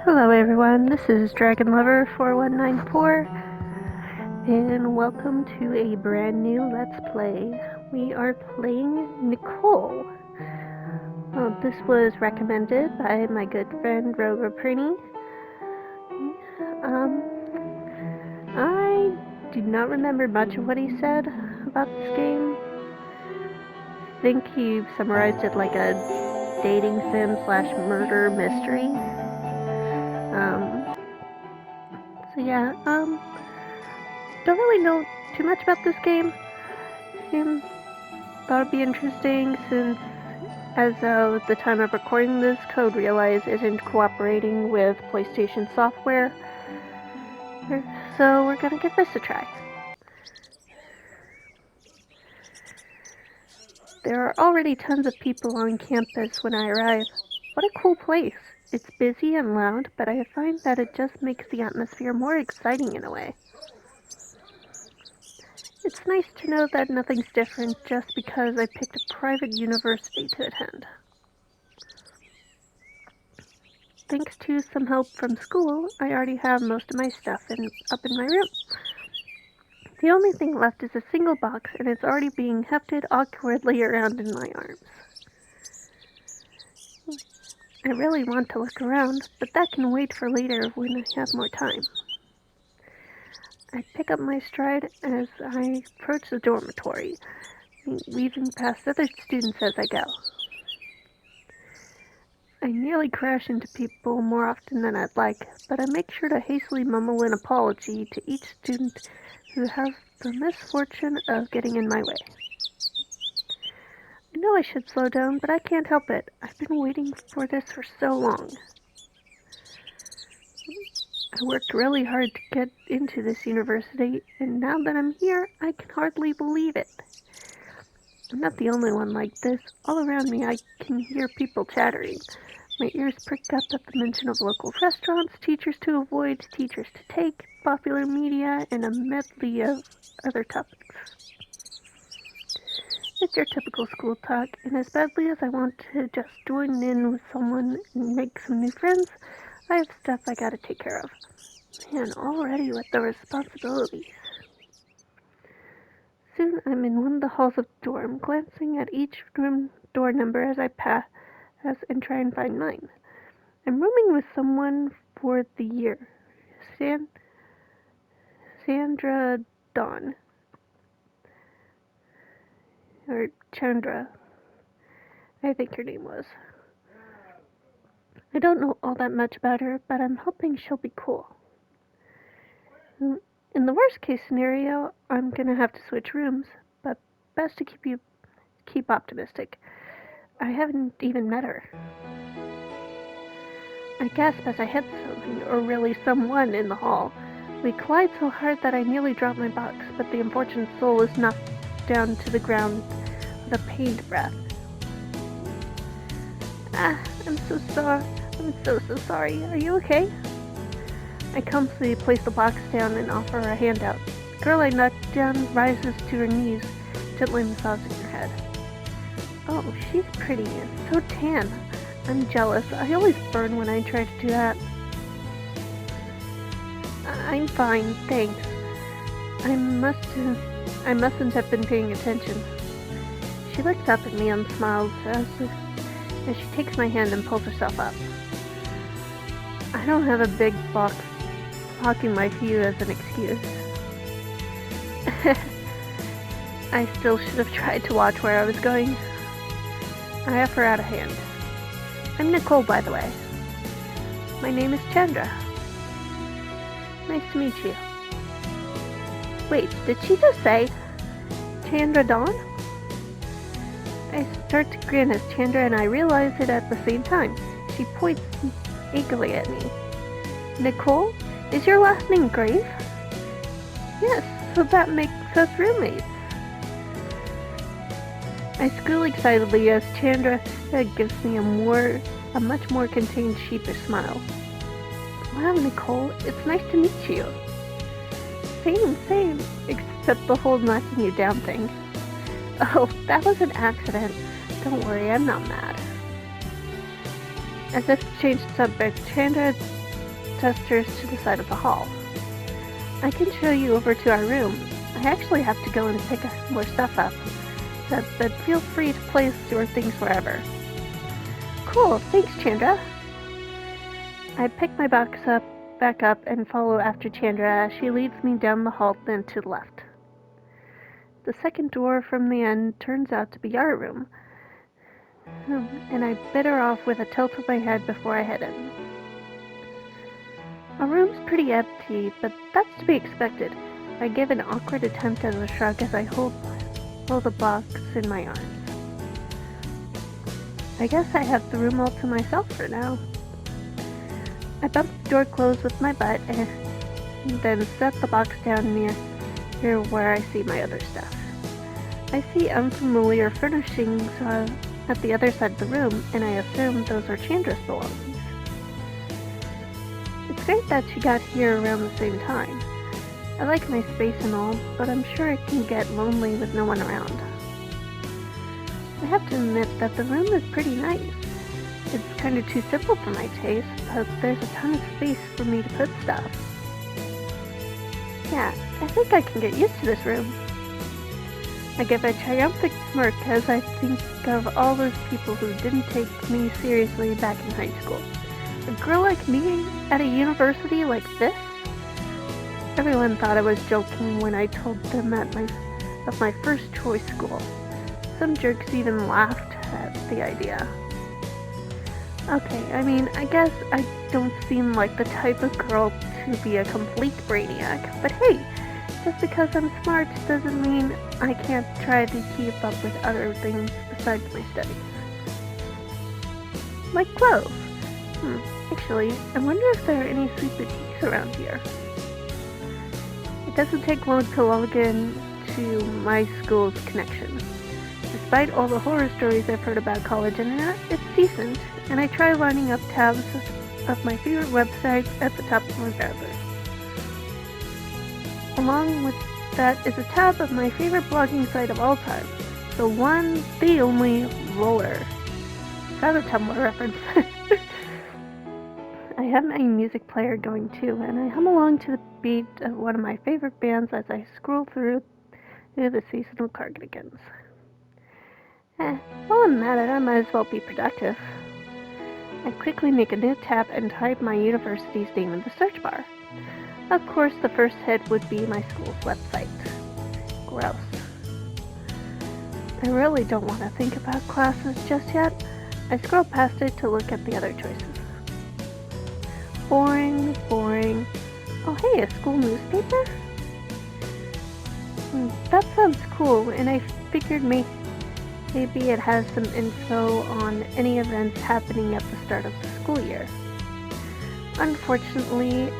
Hello everyone, this is Dragon Lover 4194 and welcome to a brand new Let's Play. We are playing Nicole. This was recommended by my good friend Roga Prini. I do not remember much of what he said about this game. I think he summarized it like a dating sim slash murder mystery. Don't really know too much about this game. Thought it'd be interesting since, as of the time of recording this, Code Realize isn't cooperating with PlayStation software. So we're gonna give this a try. There are already tons of people on campus when I arrive. What a cool place. It's busy and loud, but I find that it just makes the atmosphere more exciting in a way. It's nice to know that nothing's different just because I picked a private university to attend. Thanks to some help from school, I already have most of my stuff up in my room. The only thing left is a single box, and it's already being hefted awkwardly around in my arms. I really want to look around, but that can wait for later when I have more time. I pick up my stride as I approach the dormitory, weaving past other students as I go. I nearly crash into people more often than I'd like, but I make sure to hastily mumble an apology to each student who has the misfortune of getting in my way. I know I should slow down, but I can't help it. I've been waiting for this for so long. I worked really hard to get into this university, and now that I'm here, I can hardly believe it. I'm not the only one like this. All around me, I can hear people chattering. My ears prick up at the mention of local restaurants, teachers to avoid, teachers to take, popular media, and a medley of other topics. It's your typical school talk, and as badly as I want to just join in with someone and make some new friends, I have stuff I gotta take care of. Man, already with the responsibilities. Soon I'm in one of the halls of the dorm, glancing at each room door number as I pass and try and find mine. I'm rooming with someone for the year. Sandra Dawn. Or Chandra, I think her name was. I don't know all that much about her, but I'm hoping she'll be cool. In the worst case scenario, I'm gonna have to switch rooms, but best to keep optimistic. I haven't even met her. I gasp as I hit something, or really someone, in the hall. We collide so hard that I nearly drop my box, but the unfortunate soul is knocked down to the ground with a pained breath. I'm so sorry. I'm so sorry. Are you okay? I comfortably place the box down and offer her a handout. The girl I knocked down rises to her knees, gently massaging her head. Oh, she's pretty and so tan. I'm jealous. I always burn when I try to do that. I'm fine, thanks. I mustn't have been paying attention. She looks up at me and smiles as she takes my hand and pulls herself up. I don't have a big box blocking my view as an excuse. I still should have tried to watch where I was going. I offer out a hand. I'm Nicole, by the way. My name is Chandra. Nice to meet you. Wait, did she just say Chandra Dawn? I start to grin as Chandra and I realize it at the same time. She points eagerly at me. Nicole? Is your last name Grave? Yes, so that makes us roommates. I squeal excitedly as Chandra gives me a much more contained, sheepish smile. Wow, Nicole, it's nice to meet you. Same, except the whole knocking you down thing. Oh, that was an accident. Don't worry, I'm not mad. As if to change the subject, Chandra gestures to the side of the hall. I can show you over to our room. I actually have to go and pick more stuff up, but feel free to place your things wherever. Cool, thanks, Chandra. I pick my box back up and follow after Chandra as she leads me down the hall then to the left. The second door from the end turns out to be our room, and I bid her off with a tilt of my head before I head in. Our room's pretty empty, but that's to be expected. I give an awkward attempt at a shrug as I hold the box in my arms. I guess I have the room all to myself for now. I bump the door closed with my butt and then set the box down near where I see my other stuff. I see unfamiliar furnishings at the other side of the room, and I assume those are Chandra's belongings. It's great that she got here around the same time. I like my space and all, but I'm sure it can get lonely with no one around. I have to admit that the room is pretty nice. It's kind of too simple for my taste, but there's a ton of space for me to put stuff. Yeah, I think I can get used to this room. I give a triumphant smirk as I think of all those people who didn't take me seriously back in high school. A girl like me at a university like this? Everyone thought I was joking when I told them of my first choice school. Some jerks even laughed at the idea. Okay, I mean, I guess I don't seem like the type of girl to be a complete brainiac, but hey, just because I'm smart doesn't mean I can't try to keep up with other things besides my studies. Like clothes. Actually, I wonder if there are any sweet boutiques around here. It doesn't take long to log in to my school's connection. Despite all the horror stories I've heard about college internet, it's decent, and I try lining up tabs of my favorite websites at the top of my browser. Along with that is a tab of my favorite blogging site of all time, the one, the only, Roller. That's a Tumblr reference. I have my music player going too, and I hum along to the beat of one of my favorite bands as I scroll through the seasonal cardigans. While I'm at it, I might as well be productive. I quickly make a new tab and type my university's name in the search bar. Of course, the first hit would be my school's website. Gross. I really don't want to think about classes just yet. I scroll past it to look at the other choices. Boring, boring. Oh hey, a school newspaper? That sounds cool, and I figured maybe it has some info on any events happening at the start of the school year. Unfortunately,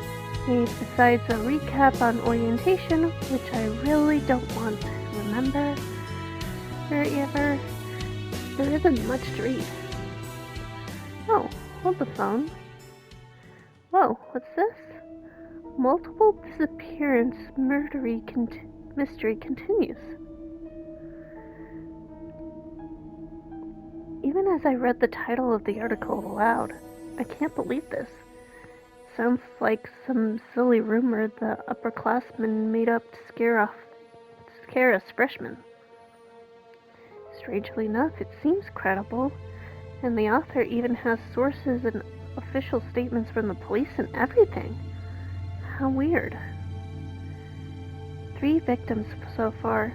besides a recap on orientation, which I really don't want to remember forever, there isn't much to read. Oh, hold the phone. Whoa, what's this? Multiple disappearance mystery continues. Even as I read the title of the article aloud, I can't believe this. Sounds like some silly rumor the upperclassmen made up to scare us freshmen. Strangely enough, it seems credible, and the author even has sources and official statements from the police and everything. How weird. 3 victims so far.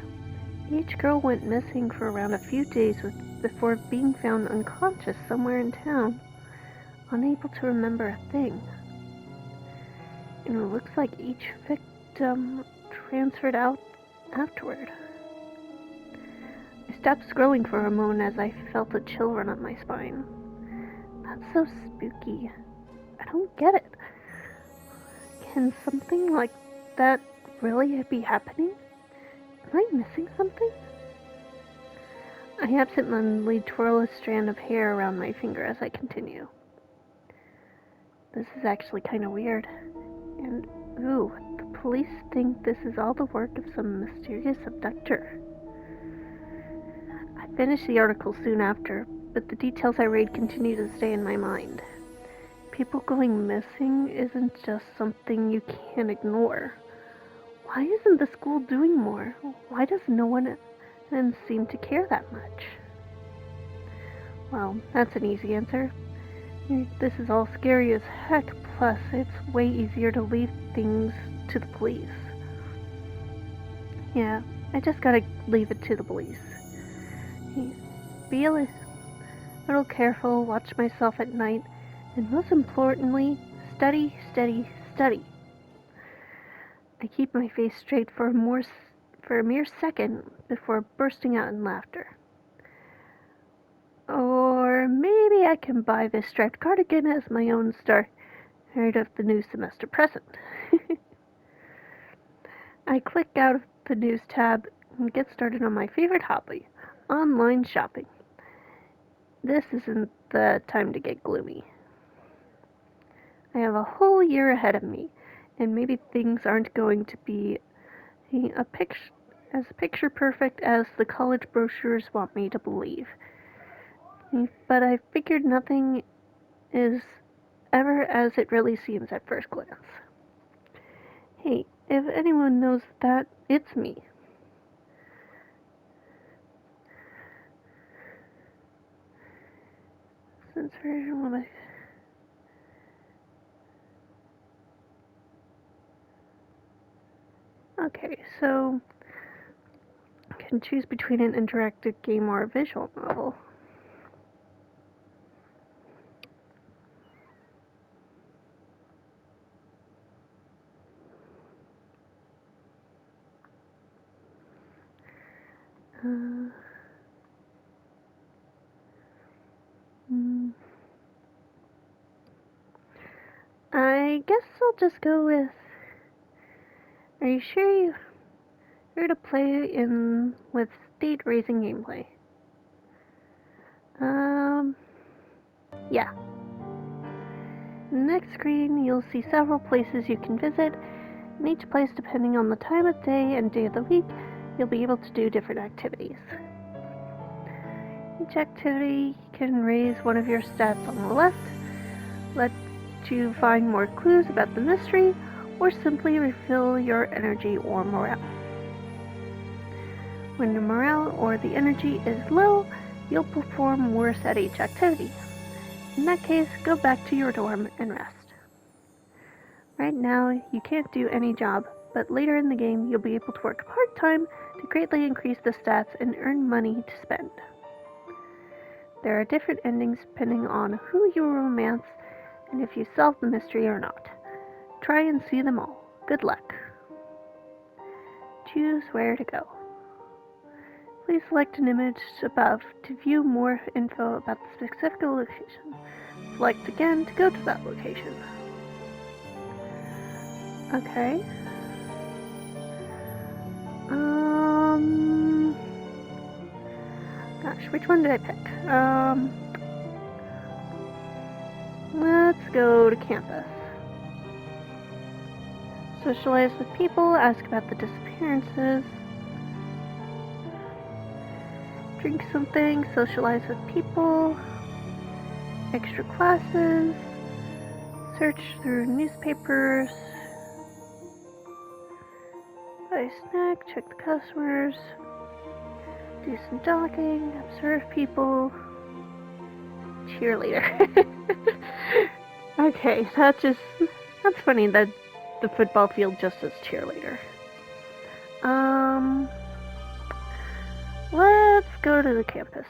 Each girl went missing for around a few days before being found unconscious somewhere in town, unable to remember a thing. And it looks like each victim transferred out afterward. I stopped scrolling for a moment as I felt a chill run up my spine. That's so spooky. I don't get it. Can something like that really be happening? Am I missing something? I absentmindedly twirl a strand of hair around my finger as I continue. This is actually kind of weird. And, ooh, the police think this is all the work of some mysterious abductor. I finished the article soon after, but the details I read continue to stay in my mind. people going missing isn't just something you can't ignore. Why isn't the school doing more? Why does no one seem to care that much? Well, that's an easy answer. This is all scary as heck, plus it's way easier to leave things to the police. Yeah, I just gotta leave it to the police. Be a little careful, watch myself at night, and most importantly, study, study, study. I keep my face straight for a mere second before bursting out in laughter. Or maybe I can buy this striped cardigan as my own start of the new semester present. I click out of the news tab and get started on my favorite hobby, online shopping. This isn't the time to get gloomy. I have a whole year ahead of me, and maybe things aren't going to be as picture perfect as the college brochures want me to believe. But I figured nothing is ever as it really seems at first glance. Hey, if anyone knows that, it's me. Since version 1, okay, so I can choose between an interactive game or a visual novel. I guess I'll just go with. Are you sure you're to play in with state-raising gameplay? Yeah. In the next screen, you'll see several places you can visit. In each place, depending on the time of day and day of the week, you'll be able to do different activities. Each activity can raise one of your stats on the left, let you find more clues about the mystery, or simply refill your energy or morale. When the morale or the energy is low, you'll perform worse at each activity. In that case, go back to your dorm and rest. Right now, you can't do any job, but later in the game, you'll be able to work part-time to greatly increase the stats and earn money to spend. There are different endings depending on who you romance and if you solve the mystery or not. Try and see them all. Good luck. Choose where to go. Please select an image above to view more info about the specific location. Select again to go to that location. Okay. Gosh, which one did I pick? Let's go to campus. Socialize with people, ask about the disappearances. Drink something, socialize with people. Extra classes. Search through newspapers. Buy a snack, check the customers. Do some docking, observe people. Cheerleader. Okay, that's funny that the football field just says cheerleader. Let's go to the campus.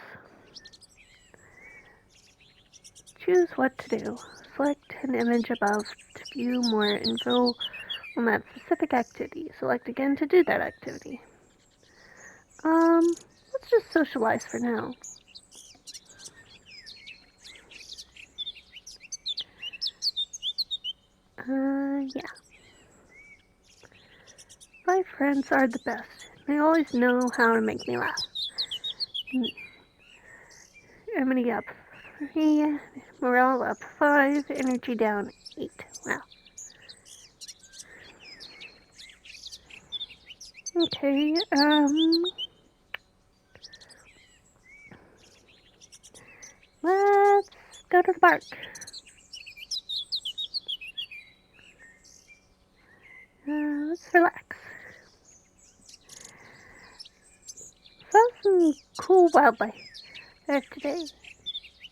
Choose what to do. Select an image above to view more info on that specific activity. Select again to do that activity. Let's just socialize for now. Yeah. My friends are the best. They always know how to make me laugh. Emily up 3, morale up 5, energy down 8. Wow. Okay, let's go to the park. relax. Saw some cool wildlife there today.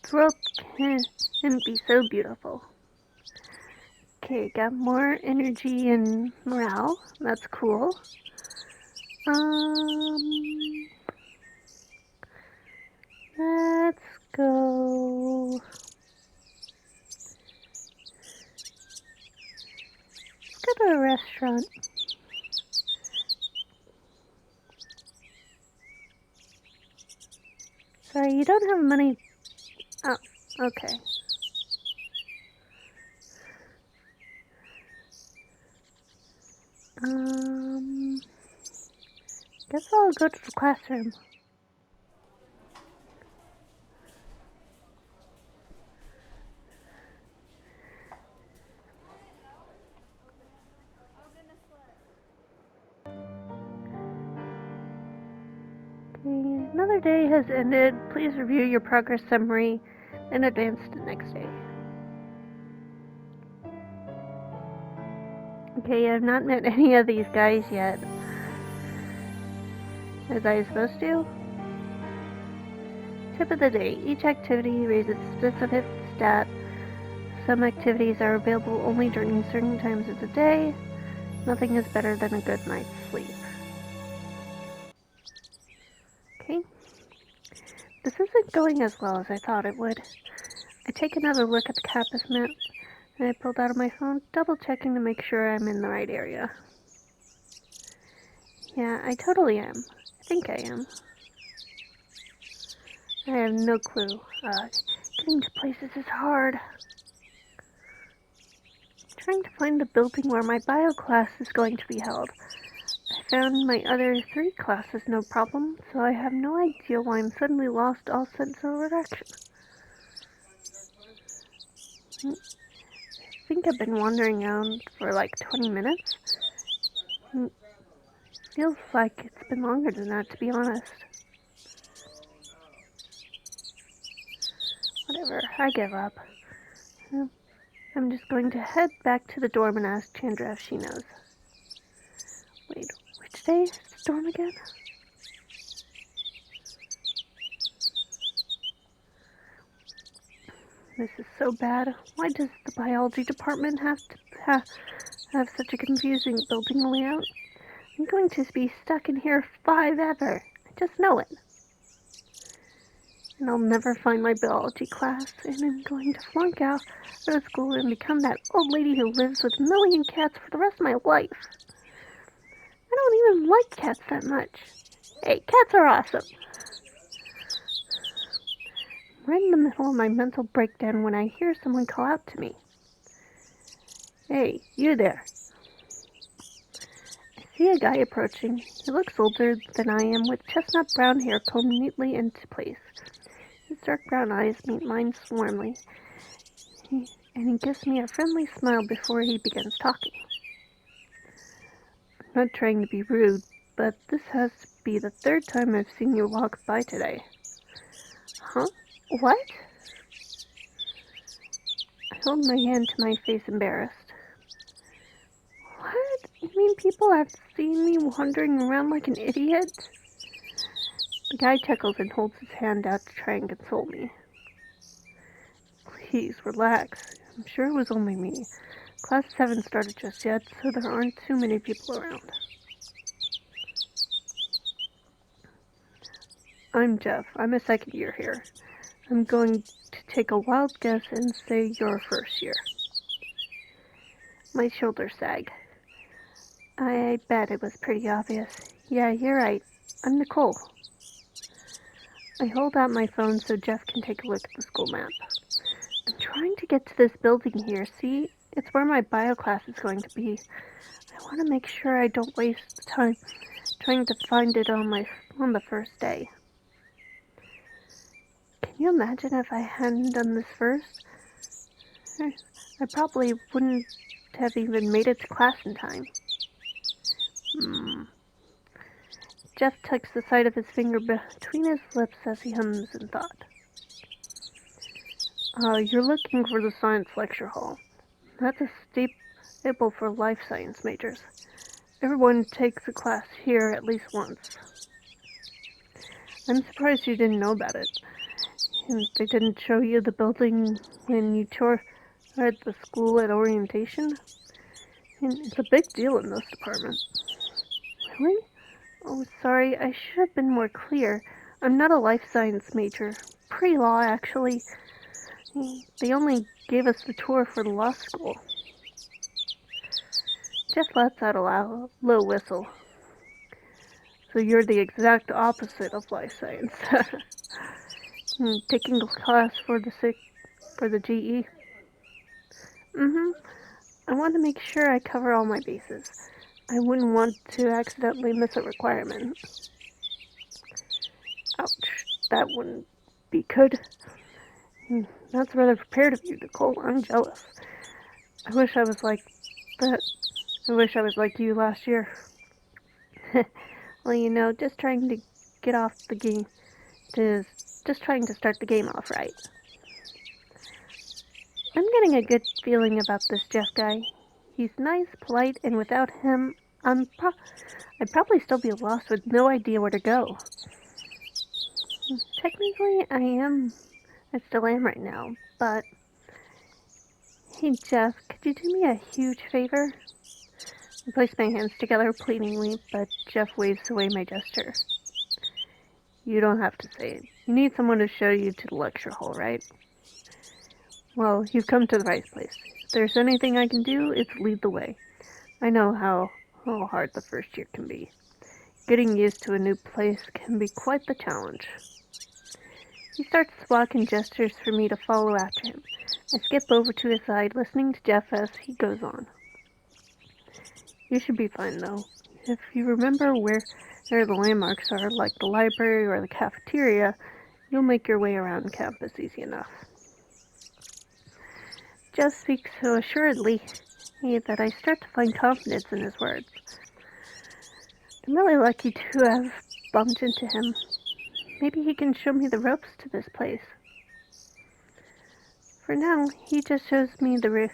The world can be so beautiful. Okay, got more energy and morale. That's cool. Let's go. Let's go to a restaurant. Sorry, you don't have money. Oh, okay. Guess I'll go to the classroom. Okay, another day has ended. Please review your progress summary and advance to the next day. Okay, I've not met any of these guys yet. As I was supposed to. Tip of the day. Each activity raises a specific stat. Some activities are available only during certain times of the day. Nothing is better than a good night's sleep. Okay. This isn't going as well as I thought it would. I take another look at the campus map, and I pulled out my phone, double checking to make sure I'm in the right area. Yeah, I totally am. I think I am. I have no clue. Getting to places is hard. Trying to find the building where my bio class is going to be held. I found my other 3 classes no problem, so I have no idea why I'm suddenly lost all sense of direction. I think I've been wandering around for like 20 minutes. Feels like it's been longer than that, to be honest. Whatever, I give up. I'm just going to head back to the dorm and ask Chandra if she knows. Wait, which day is the dorm again? This is so bad. Why does the biology department have to have such a confusing building layout? I'm going to be stuck in here forever. I just know it. And I'll never find my biology class, and I'm going to flunk out of school and become that old lady who lives with a million cats for the rest of my life. I don't even like cats that much. Hey, cats are awesome. I'm right in the middle of my mental breakdown when I hear someone call out to me. Hey, you there. I see a guy approaching. He looks older than I am, with chestnut brown hair combed neatly into place. His dark brown eyes meet mine warmly, and he gives me a friendly smile before he begins talking. I'm not trying to be rude, but this has to be the 3rd time I've seen you walk by today. Huh? What? I hold my hand to my face, embarrassed. What? You mean people have seen me wandering around like an idiot? The guy chuckles and holds his hand out to try and console me. Please, relax. I'm sure it was only me. Class 7 started just yet, so there aren't too many people around. I'm Jeff. I'm a 2nd year here. I'm going to take a wild guess and say you're 1st year. My shoulders sag. I bet it was pretty obvious. Yeah, you're right. I'm Nicole. I hold out my phone so Jeff can take a look at the school map. I'm trying to get to this building here. See? It's where my bio class is going to be. I want to make sure I don't waste time trying to find it on the first day. Can you imagine if I hadn't done this first? I probably wouldn't have even made it to class in time. Jeff tucks the side of his finger between his lips as he hums in thought. You're looking for the science lecture hall. That's a staple for life science majors. Everyone takes a class here at least once. I'm surprised you didn't know about it. And they didn't show you the building when you toured the school at orientation? And it's a big deal in this department. Really? Oh, sorry, I should have been more clear. I'm not a life science major. Pre-law, actually. They only gave us the tour for the law school. Jeff lets out a low whistle. So you're the exact opposite of life science. Taking a class for the GE. Mm-hmm. I want to make sure I cover all my bases. I wouldn't want to accidentally miss a requirement. Ouch. That wouldn't be good. That's rather prepared of you, Nicole. I'm jealous. I wish I was like that. I wish I was like you last year. Well, just trying to get off the game. Just trying to start the game off right. I'm getting a good feeling about this Jeff guy. He's nice, polite, and without him, I'd probably still be lost with no idea where to go. Technically, I still am right now, but... Hey, Jeff, could you do me a huge favor? I place my hands together pleadingly, but Jeff waves away my gesture. You don't have to say it. You need someone to show you to the lecture hall, right? Well, you've come to the right place. If there's anything I can do, it's lead the way. I know how hard the first year can be. Getting used to a new place can be quite the challenge. He starts to walk and gestures for me to follow after him. I skip over to his side, listening to Jeff as he goes on. You should be fine, though. If you remember where the landmarks are, like the library or the cafeteria, you'll make your way around campus easy enough. Jeff speaks so assuredly that I start to find confidence in his words. I'm really lucky to have bumped into him. Maybe he can show me the ropes to this place. For now, he just shows me the route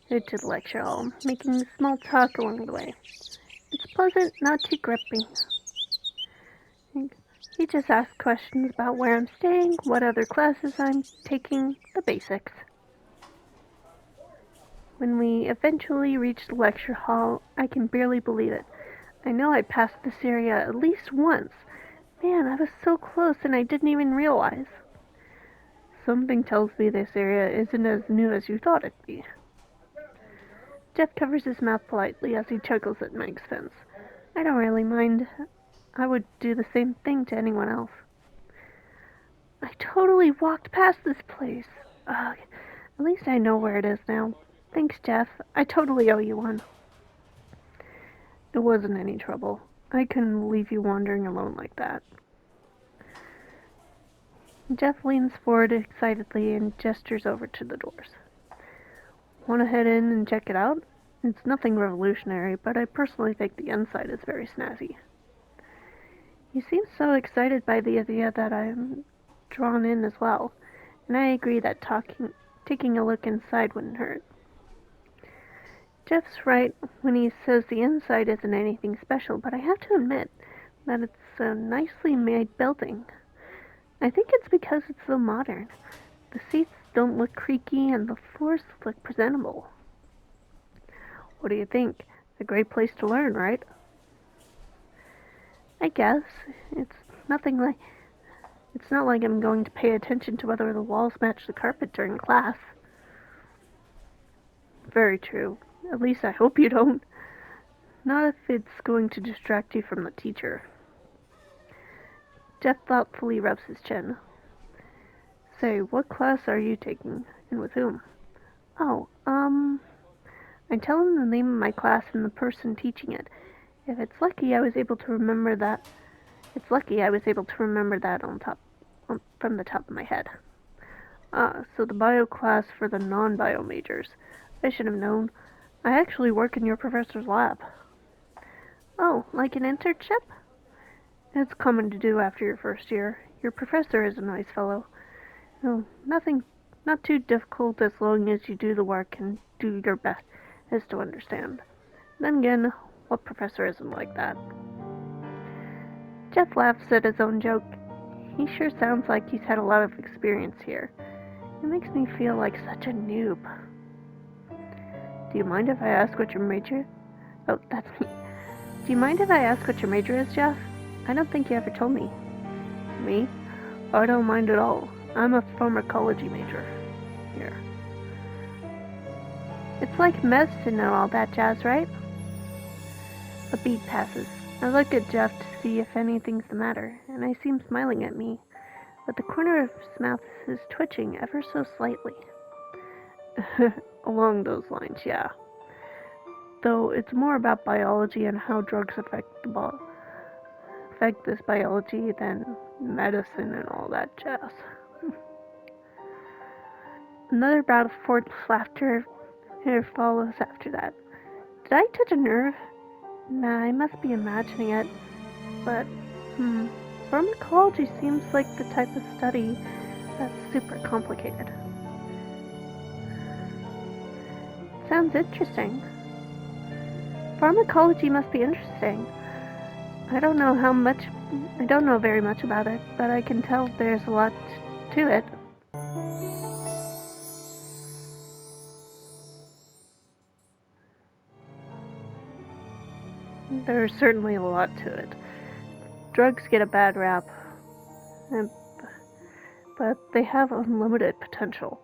to the lecture hall, making small talk along the way. It's pleasant, not too gripping. He just asks questions about where I'm staying, what other classes I'm taking, the basics. When we eventually reach the lecture hall, I can barely believe it. I know I passed this area at least once. Man, I was so close and I didn't even realize. Something tells me this area isn't as new as you thought it'd be. Jeff covers his mouth politely as he chuckles at my expense. I don't really mind. I would do the same thing to anyone else. I totally walked past this place. Ugh, at least I know where it is now. Thanks, Jeff. I totally owe you one. It wasn't any trouble. I couldn't leave you wandering alone like that. Jeff leans forward excitedly and gestures over to the doors. Want to head in and check it out? It's nothing revolutionary, but I personally think the inside is very snazzy. You seem so excited by the idea that I'm drawn in as well, and I agree that taking a look inside wouldn't hurt. Jeff's right when he says the inside isn't anything special, but I have to admit that it's a nicely made building. I think it's because it's so modern. The seats don't look creaky and the floors look presentable. What do you think? A great place to learn, right? I guess. It's nothing like It's not like I'm going to pay attention to whether the walls match the carpet during class. Very true. At least I hope you don't. Not if it's going to distract you from the teacher. Jeff thoughtfully rubs his chin. Say, what class are you taking, and with whom? Oh, I tell him the name of my class and the person teaching it. If it's lucky, I was able to remember that. It's lucky I was able to remember that from the top of my head. So the bio class for the non-bio majors. I should have known. I actually work in your professor's lab. Oh, like an internship? It's common to do after your first year. Your professor is a nice fellow. No, not too difficult as long as you do the work and do your best to understand. Then again, What professor isn't like that? Jeff laughs at his own joke. He sure sounds like he's had a lot of experience here. It makes me feel like such a noob. Do you mind if I ask what your major... Oh, that's me. Do you mind if I ask what your major is, Jeff? I don't think you ever told me. Me? I don't mind at all. I'm a pharmacology major. Here. It's like medicine and all that jazz, right? A beat passes. I look at Jeff to see if anything's the matter, and I see him smiling at me, but the corner of his mouth is twitching ever so slightly. Along those lines, yeah. Though it's more about biology and how drugs affect this biology than medicine and all that jazz. Another bout of forced laughter follows after that. Did I touch a nerve? Nah, I must be imagining it. But, pharmacology seems like the type of study that's super complicated. Sounds interesting. Pharmacology must be interesting. I don't know very much about it, but I can tell there's a lot to it. There's certainly a lot to it. Drugs get a bad rap, but they have unlimited potential.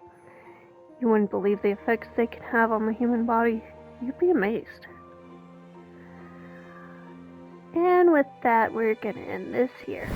You wouldn't believe the effects they can have on the human body. You'd be amazed. And with that, we're gonna end this here.